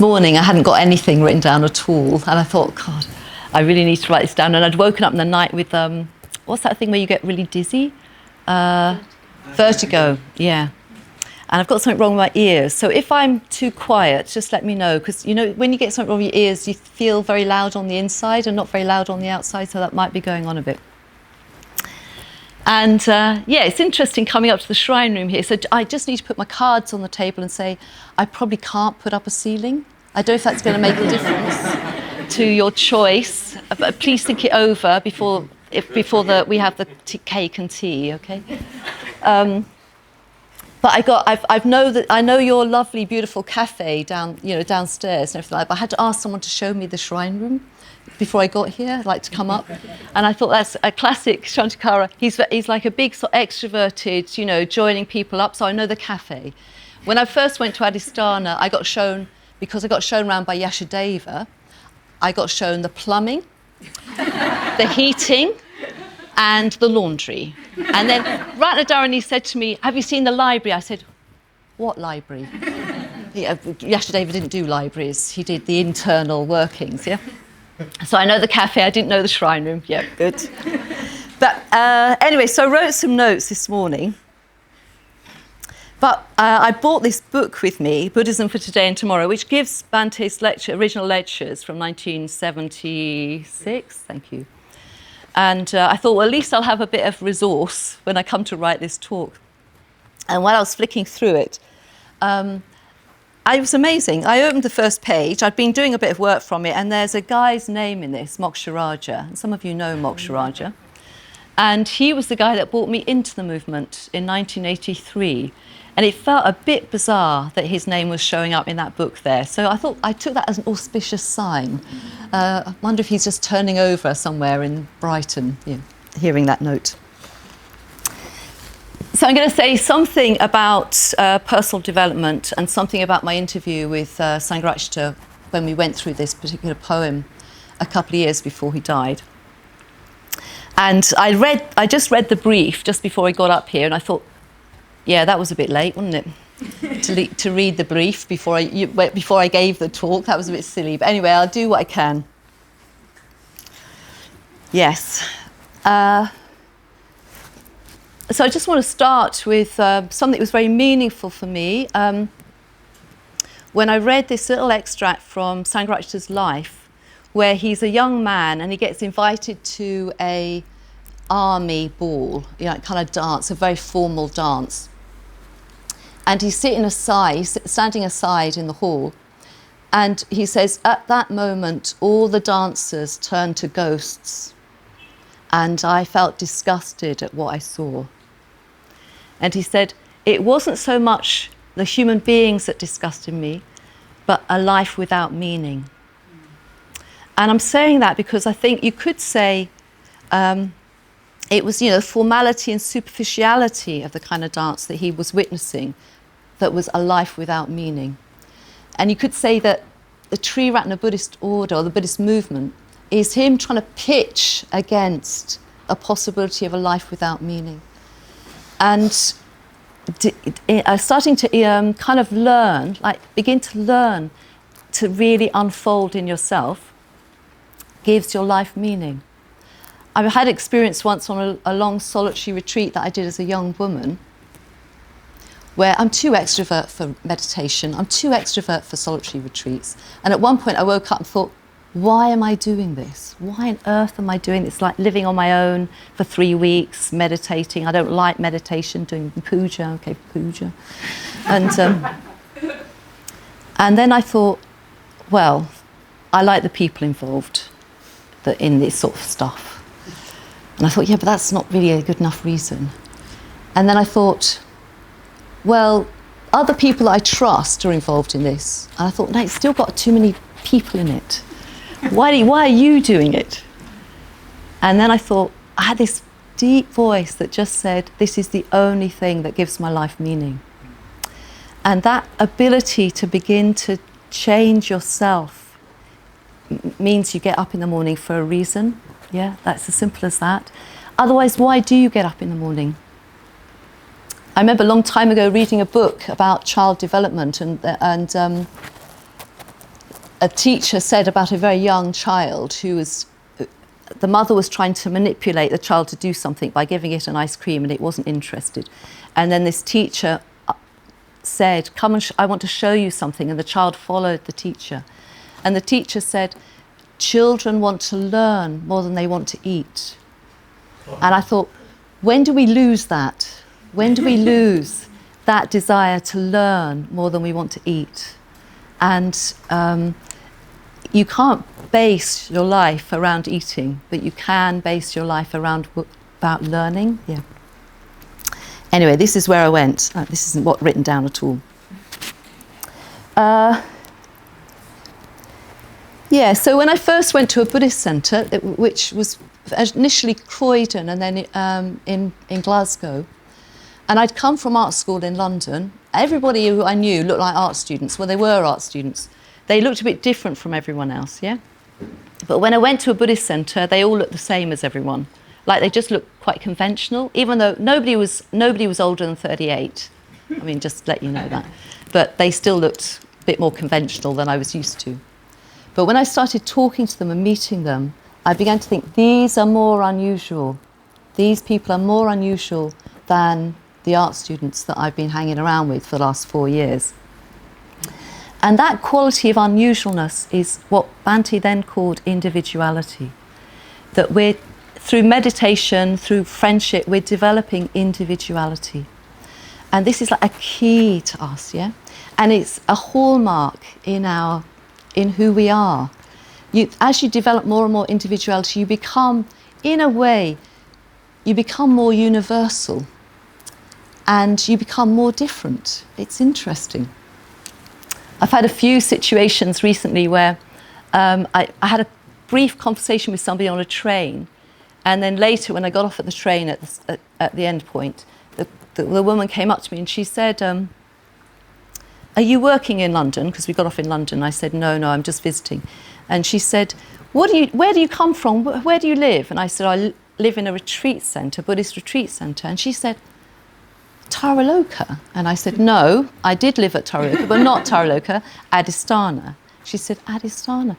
this morning I hadn't got anything written down at all, and I thought, God, I really need to write this down. And I'd woken up in the night with, what's that thing where you get really dizzy? Vertigo, yeah. And I've got something wrong with my ears. So if I'm too quiet, just let me know. Because, you know, when you get something wrong with your ears, you feel very loud on the inside and not very loud on the outside. So that might be going on a bit. And yeah, it's interesting coming up to the shrine room here. So I just need to put my cards on the table and say, I probably can't put up a ceiling. I don't know if that's going to make a difference to your choice. But please think it over before we have the cake and tea, okay? But I know your lovely, beautiful cafe downstairs and everything like that. But I had to ask someone to show me the shrine room before I got here, like to come up. And I thought that's a classic Shantikara. He's like a big sort of extroverted, you know, joining people up. So I know the cafe. When I first went to Adhisthana, I got shown around by Yashadeva. I got shown the plumbing, the heating, and the laundry. And then Ratnadharani said to me, have you seen the library? I said, what library? Yashadeva didn't do libraries. He did the internal workings, yeah? So I know the cafe, I didn't know the shrine room. Yeah, good. But anyway, so I wrote some notes this morning. But I brought this book with me, Buddhism for Today and Tomorrow, which gives Bhante's original lectures from 1976. Thank you. And I thought, well, at least I'll have a bit of resource when I come to write this talk. And while I was flicking through it, it was amazing. I opened the first page. I'd been doing a bit of work from it, and there's a guy's name in this, Moksharaja. And some of you know Moksharaja. And he was the guy that brought me into the movement in 1983. And it felt a bit bizarre that his name was showing up in that book there. So I took that as an auspicious sign. I wonder if he's just turning over somewhere in Brighton, hearing that note. So I'm going to say something about personal development and something about my interview with Sangharakshita when we went through this particular poem a couple of years before he died. And I just read the brief just before I got up here, and I thought, yeah, that was a bit late, wasn't it? to read the brief before I gave the talk. That was a bit silly. But anyway, I'll do what I can. Yes. So I just want to start with something that was very meaningful for me. When I read this little extract from Sangharakshita's life, where he's a young man and he gets invited to a army ball, kind of dance, a very formal dance. And he's standing aside in the hall, and he says, at that moment, all the dancers turned to ghosts, and I felt disgusted at what I saw. And he said, it wasn't so much the human beings that disgusted me, but a life without meaning. And I'm saying that because I think you could say it was, the formality and superficiality of the kind of dance that he was witnessing that was a life without meaning. And you could say that the Triratna Buddhist order, or the Buddhist movement, is him trying to pitch against a possibility of a life without meaning. And starting to kind of begin to learn to really unfold in yourself gives your life meaning. I had experience once on a long solitary retreat that I did as a young woman, where I'm too extrovert for meditation, I'm too extrovert for solitary retreats. And at one point I woke up and thought, why am I doing this? Why on earth am I doing this? Like living on my own for 3 weeks, meditating. I don't like meditation, doing puja, okay, puja. And then I thought, well, I like the people involved in this sort of stuff. And I thought, yeah, but that's not really a good enough reason. And then I thought, well, other people that I trust are involved in this. And I thought, no, it's still got too many people in it. Why are you doing it? And then I thought, I had this deep voice that just said, this is the only thing that gives my life meaning. And that ability to begin to change yourself means you get up in the morning for a reason. Yeah, that's as simple as that. Otherwise, why do you get up in the morning? I remember a long time ago reading a book about child development, and a teacher said about a very young child who was, the mother was trying to manipulate the child to do something by giving it an ice cream and it wasn't interested. And then this teacher said, come and I want to show you something. And the child followed the teacher. And the teacher said, children want to learn more than they want to eat. And I thought, when do we lose that? When do we lose that desire to learn more than we want to eat? And you can't base your life around eating, but you can base your life around about learning. Yeah. Anyway, this is where I went. This isn't what written down at all. Yeah, so when I first went to a Buddhist centre, which was initially Croydon and then in Glasgow, and I'd come from art school in London. Everybody who I knew looked like art students. Well, they were art students. They looked a bit different from everyone else, yeah? But when I went to a Buddhist centre, they all looked the same as everyone. Like, they just looked quite conventional, even though nobody was older than 38. I mean, just to let you know that. But they still looked a bit more conventional than I was used to. But when I started talking to them and meeting them, I began to think, these are more unusual. These people are more unusual than the art students that I've been hanging around with for the last 4 years. And that quality of unusualness is what Bhante then called individuality. That we're, through meditation, through friendship, we're developing individuality. And this is like a key to us, yeah? And it's a hallmark in who we are. As you develop more and more individuality, you become, in a way, you become more universal. And you become more different. It's interesting. I've had a few situations recently where I had a brief conversation with somebody on a train, and then later when I got off at the train at the end point, the woman came up to me and she said, are you working in London? Because we got off in London. I said, no, I'm just visiting. And she said, where do you come from? Where do you live? And I said, I live in a retreat centre, Buddhist retreat centre. And she said, Taraloka? And I said, no, I did live at Taraloka, but not Taraloka, Adhisthana. She said, Adhisthana?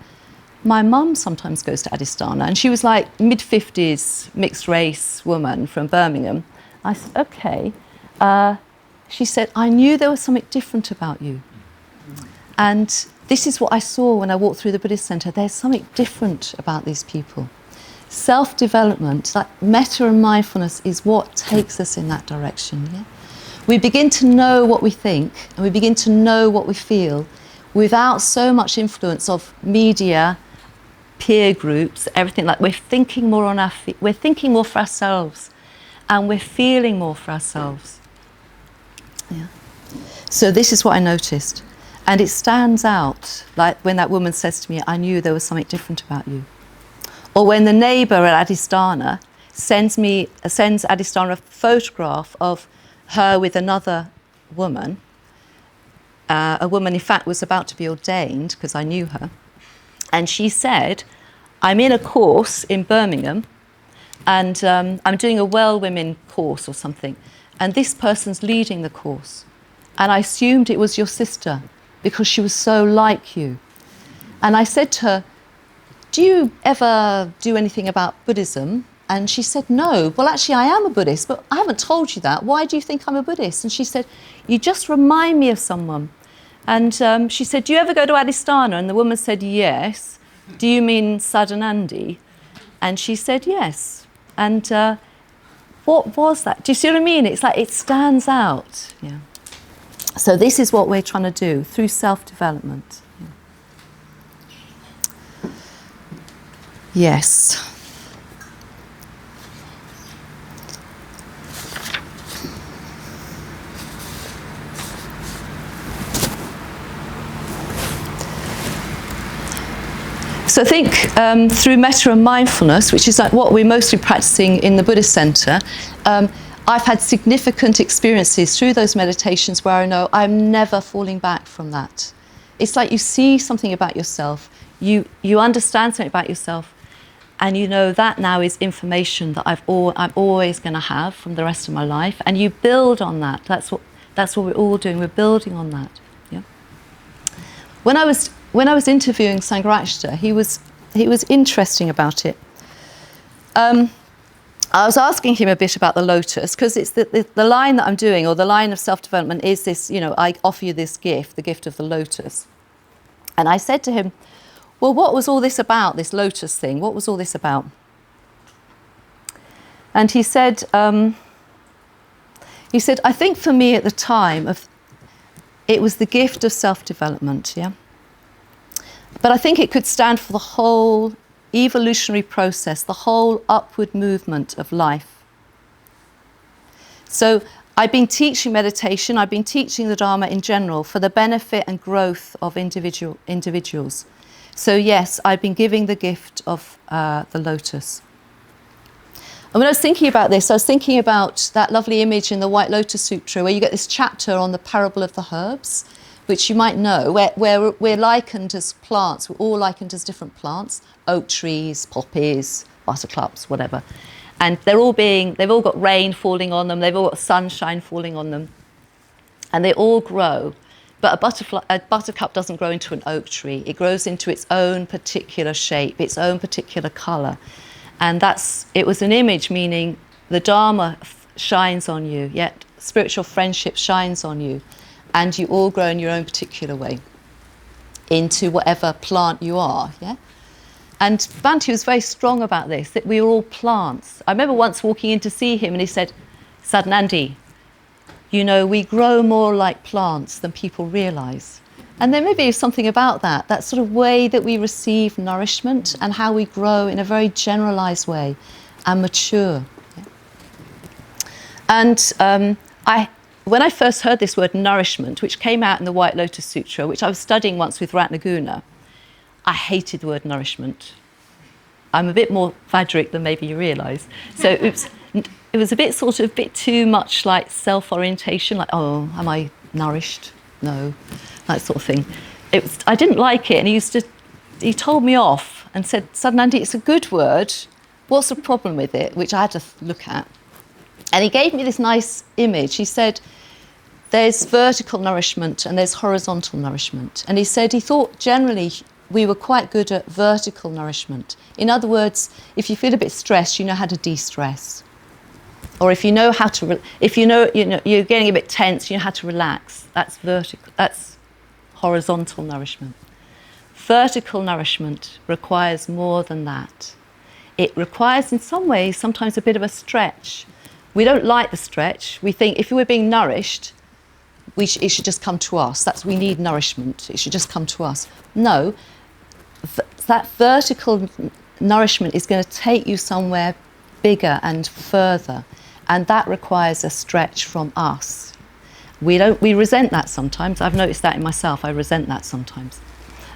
My mum sometimes goes to Adhisthana. And she was like mid-50s, mixed race woman from Birmingham. I said, okay. She said, I knew there was something different about you. And this is what I saw when I walked through the Buddhist centre. There's something different about these people. Self-development, like metta and mindfulness, is what takes us in that direction. Yeah? We begin to know what we think and we begin to know what we feel without so much influence of media, peer groups, everything. Like, we're thinking more on our feet, we're thinking more for ourselves, and we're feeling more for ourselves. Yeah. So this is what I noticed, and it stands out. Like when that woman says to me, "I knew there was something different about you," or when the neighbour at Adhisthana sends Adhisthana a photograph of her with another woman. A woman, in fact, was about to be ordained because I knew her. And she said, I'm in a course in Birmingham and I'm doing a Well Women course or something. And this person's leading the course. And I assumed it was your sister because she was so like you. And I said to her, do you ever do anything about Buddhism? And she said, no. Well, actually, I am a Buddhist, but I haven't told you that. Why do you think I'm a Buddhist? And she said, you just remind me of someone. And she said, do you ever go to Adhisthana? And the woman said, yes. Do you mean Saddhanandi? And she said, yes. And what was that? Do you see what I mean? It's like it stands out. Yeah. So this is what we're trying to do through self-development. Yeah. Yes. So I think through metta and mindfulness, which is like what we're mostly practicing in the Buddhist Centre, I've had significant experiences through those meditations where I know I'm never falling back from that. It's like you see something about yourself, you understand something about yourself, and you know that now is information that I'm always going to have from the rest of my life, and you build on that. That's what we're all doing. We're building on that. Yeah. When I was when I was interviewing Sangharakshita, he was interesting about it. I was asking him a bit about the lotus, because it's the line that I'm doing, or the line of self-development, is this, I offer you this gift, the gift of the lotus. And I said to him, well, what was all this about, this lotus thing? What was all this about? And he said, I think for me at the time, it was the gift of self-development, yeah? But I think it could stand for the whole evolutionary process, the whole upward movement of life. So I've been teaching meditation, I've been teaching the Dharma in general for the benefit and growth of individuals. So yes, I've been giving the gift of the lotus. And when I was thinking about this, I was thinking about that lovely image in the White Lotus Sutra where you get this chapter on the parable of the herbs, which you might know, where we're likened as plants, we're all likened as different plants, oak trees, poppies, buttercups, whatever. And they've all got rain falling on them, they've all got sunshine falling on them, and they all grow. But a buttercup doesn't grow into an oak tree, it grows into its own particular shape, its own particular colour. And it was an image meaning the Dharma shines on you, yet spiritual friendship shines on you, and you all grow in your own particular way into whatever plant you are, yeah? And Bhante was very strong about this, that we were all plants. I remember once walking in to see him and he said, Saddhanandi, we grow more like plants than people realise. And there may be something about that sort of way that we receive nourishment and how we grow in a very generalised way and mature. Yeah? And when I first heard this word nourishment, which came out in the White Lotus Sutra, which I was studying once with Ratnaguna, I hated the word nourishment. I'm a bit more Vajric than maybe you realise. So it was a bit too much like self-orientation, like, oh, am I nourished? No, that sort of thing. I didn't like it, and he told me off and said, Saddhanandi, it's a good word. What's the problem with it? Which I had to look at. And he gave me this nice image. He said, there's vertical nourishment and there's horizontal nourishment. And he said he thought generally we were quite good at vertical nourishment. In other words, if you feel a bit stressed, you know how to de-stress. Or if you know how to, you're getting a bit tense, you know how to relax. That's vertical. That's horizontal nourishment. Vertical nourishment requires more than that. It requires, in some ways, sometimes a bit of a stretch. We don't like the stretch. We think if we're being nourished, it should just come to us. We need nourishment. It should just come to us. No, that vertical nourishment is going to take you somewhere bigger and further, and that requires a stretch from us. We resent that sometimes. I've noticed that in myself. I resent that sometimes.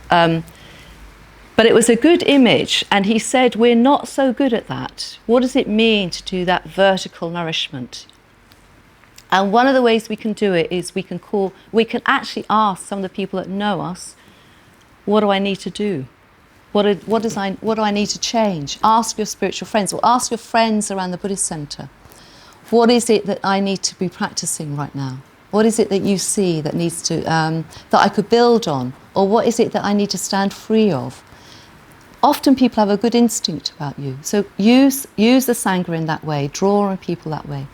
But it was a good image, and he said we're not so good at that. What does it mean to do that vertical nourishment? And one of the ways we can do it is we can actually ask some of the people that know us, what do I need to do? What do I need to change? Ask your spiritual friends, or ask your friends around the Buddhist Center. What is it that I need to be practicing right now? What is it that you see that needs to that I could build on? Or what is it that I need to stand free of? Often people have a good instinct about you. So use the Sangha in that way, draw on people that way.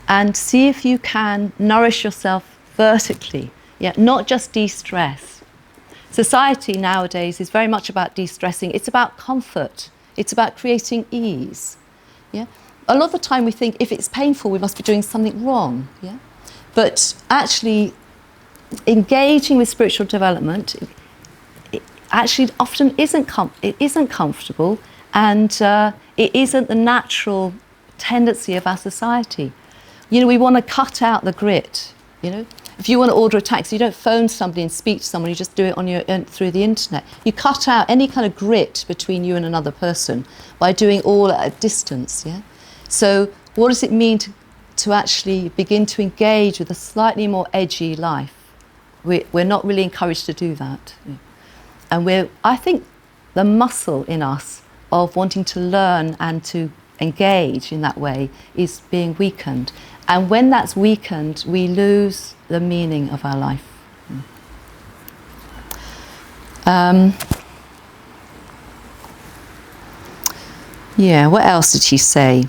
And see if you can nourish yourself vertically, not just de-stress. Society nowadays is very much about de-stressing. It's about comfort. It's about creating ease. Yeah? A lot of the time we think if it's painful, we must be doing something wrong. Yeah? But actually, engaging with spiritual development, it actually often isn't comfortable, and it isn't the natural tendency of our society. We want to cut out the grit. If you want to order a taxi, you don't phone somebody and speak to someone. You just do it through the internet. You cut out any kind of grit between you and another person by doing all at a distance. Yeah. So what does it mean to actually begin to engage with a slightly more edgy life? We're not really encouraged to do that. Yeah. And I think the muscle in us of wanting to learn and to engage in that way is being weakened. And when that's weakened, we lose the meaning of our life. Yeah, what else did he say?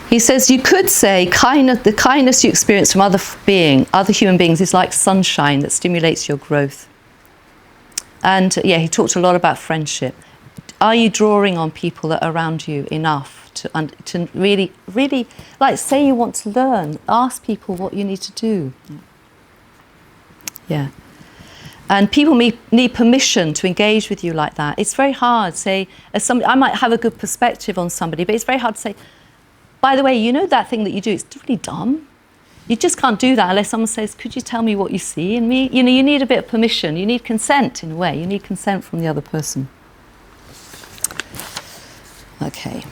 He says you could say the kindness you experience from other human beings is like sunshine that stimulates your growth. And yeah, he talked a lot about friendship. Are you drawing on people that are around you enough to really, really, like say you want to learn, ask people what you need to do. Yeah. And people need permission to engage with you like that. It's very hard, say, as somebody, I might have a good perspective on somebody, but it's very hard to say, by the way, you know that thing that you do, it's really dumb. You just can't do that unless someone says, could you tell me what you see in me? You know, you need a bit of permission. You need consent in a way. You need consent from the other person. Okay.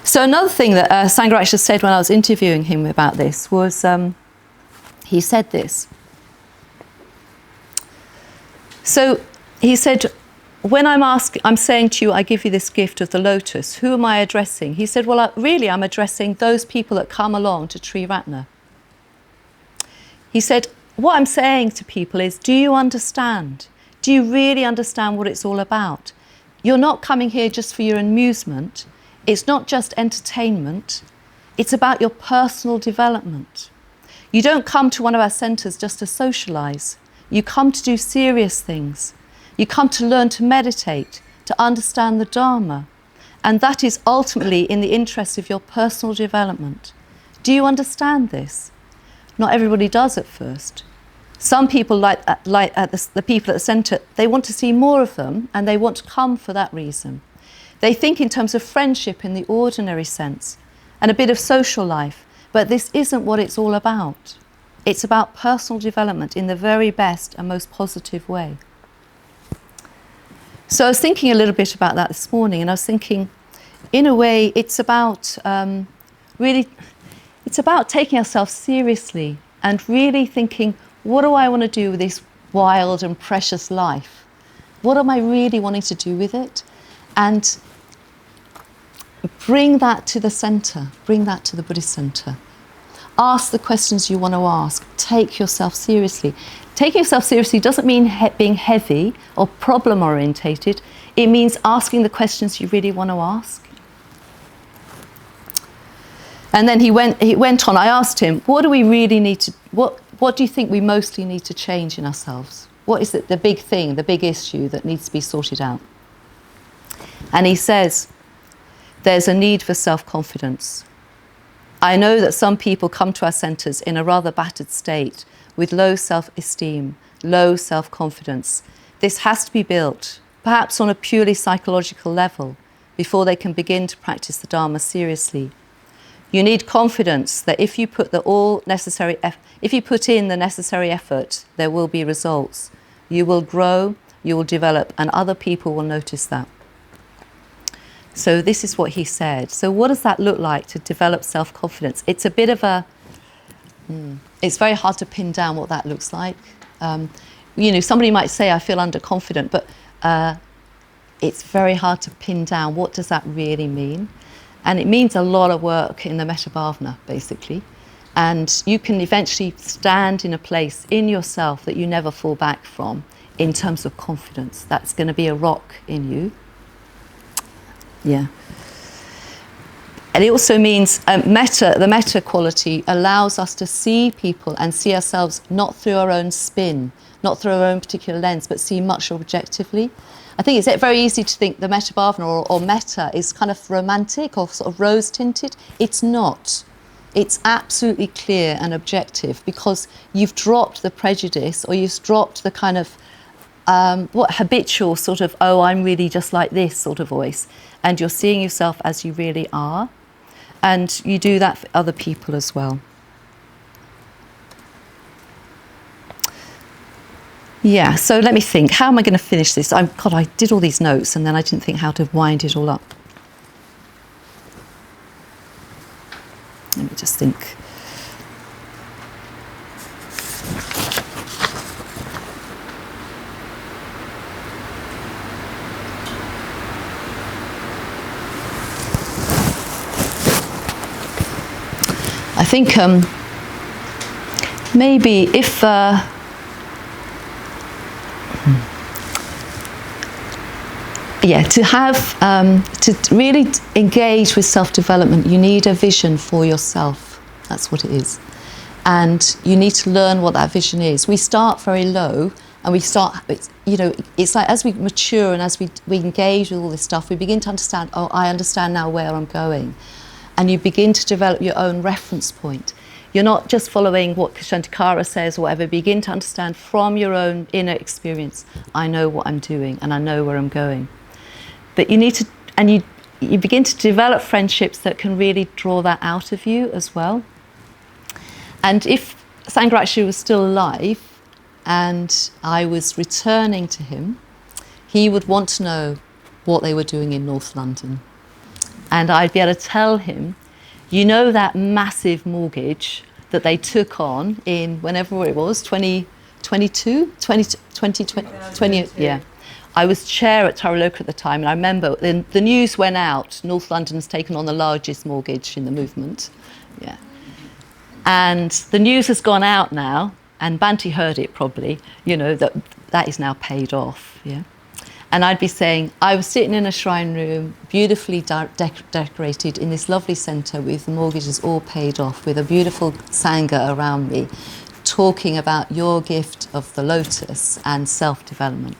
So another thing that Sangharakshita said when I was interviewing him about this was, he said this. So he said, when I'm saying to you, I give you this gift of the lotus, who am I addressing? He said, well, really, I'm addressing those people that come along to Triratna. He said, what I'm saying to people is, do you understand? Do you really understand what it's all about? You're not coming here just for your amusement. It's not just entertainment. It's about your personal development. You don't come to one of our centres just to socialise. You come to do serious things. You come to learn to meditate, to understand the Dharma. And that is ultimately in the interest of your personal development. Do you understand this? Not everybody does at first. Some people, like the people at the centre, they want to see more of them and they want to come for that reason. They think in terms of friendship in the ordinary sense and a bit of social life, but this isn't what it's all about. It's about personal development in the very best and most positive way. So I was thinking a little bit about that this morning, and I was thinking, in a way, it's about it's about taking ourselves seriously and really thinking, what do I want to do with this wild and precious life? What am I really wanting to do with it? And bring that to the centre, bring that to the Buddhist centre. Ask the questions you want to ask. Take yourself seriously. Taking yourself seriously doesn't mean being heavy or problem orientated. It means asking the questions you really want to ask. And then he went on. I asked him, what do we really need to, what do you think we mostly need to change in ourselves? What is it, the big thing, the big issue that needs to be sorted out? And he says, there's a need for self-confidence. I know that some people come to our centres in a rather battered state with low self-esteem, low self-confidence. This has to be built, perhaps on a purely psychological level, before they can begin to practice the Dharma seriously. You need confidence that if you put in the necessary effort, there will be results. You will grow, you will develop, and other people will notice that. So this is what he said. So what does that look like to develop self-confidence? It's a bit of a, it's very hard to pin down what that looks like. You know, somebody might say, I feel underconfident, but it's very hard to pin down what does that really mean. And it means a lot of work in the metta bhavana, basically. And you can eventually stand in a place in yourself that you never fall back from in terms of confidence. That's going to be a rock in you. Yeah. And it also means the metta quality allows us to see people and see ourselves not through our own spin, not through our own particular lens, but see much objectively. I think it's very easy to think the metta bhavana or metta is kind of romantic or sort of rose-tinted. It's not. It's absolutely clear and objective because you've dropped the prejudice or you've dropped the kind of habitual sort of, oh, I'm really just like this sort of voice. And you're seeing yourself as you really are. And you do that for other people as well. Yeah, so let me think. How am I going to finish this? God, I did all these notes and then I didn't think how to wind it all up. Let me just think. I think maybe if to have to really engage with self-development, you need a vision for yourself. That's what it is, and you need to learn what that vision is. We start very low, and we start. It's like as we mature and as we engage with all this stuff, we begin to understand. Oh, I understand now where I'm going, and you begin to develop your own reference point. You're not just following what Shantikara says or whatever. Begin to understand from your own inner experience. I know what I'm doing, and I know where I'm going. But you need to, and you begin to develop friendships that can really draw that out of you as well. And if Sangharakshita was still alive and I was returning to him, he would want to know what they were doing in North London. And I'd be able to tell him, you know, that massive mortgage that they took on in whenever it was, 2022, yeah. I was chair at Taraloka at the time, and I remember the news went out, North London's taken on the largest mortgage in the movement. Yeah. And the news has gone out now, and Banti heard it probably, that is now paid off. Yeah. And I'd be saying, I was sitting in a shrine room, beautifully decorated in this lovely centre with the mortgages all paid off, with a beautiful Sangha around me, talking about your gift of the Lotus and self-development.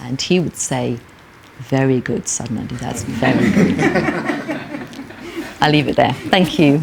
And he would say, very good, Saddhanandi, that's very good. I'll leave it there. Thank you.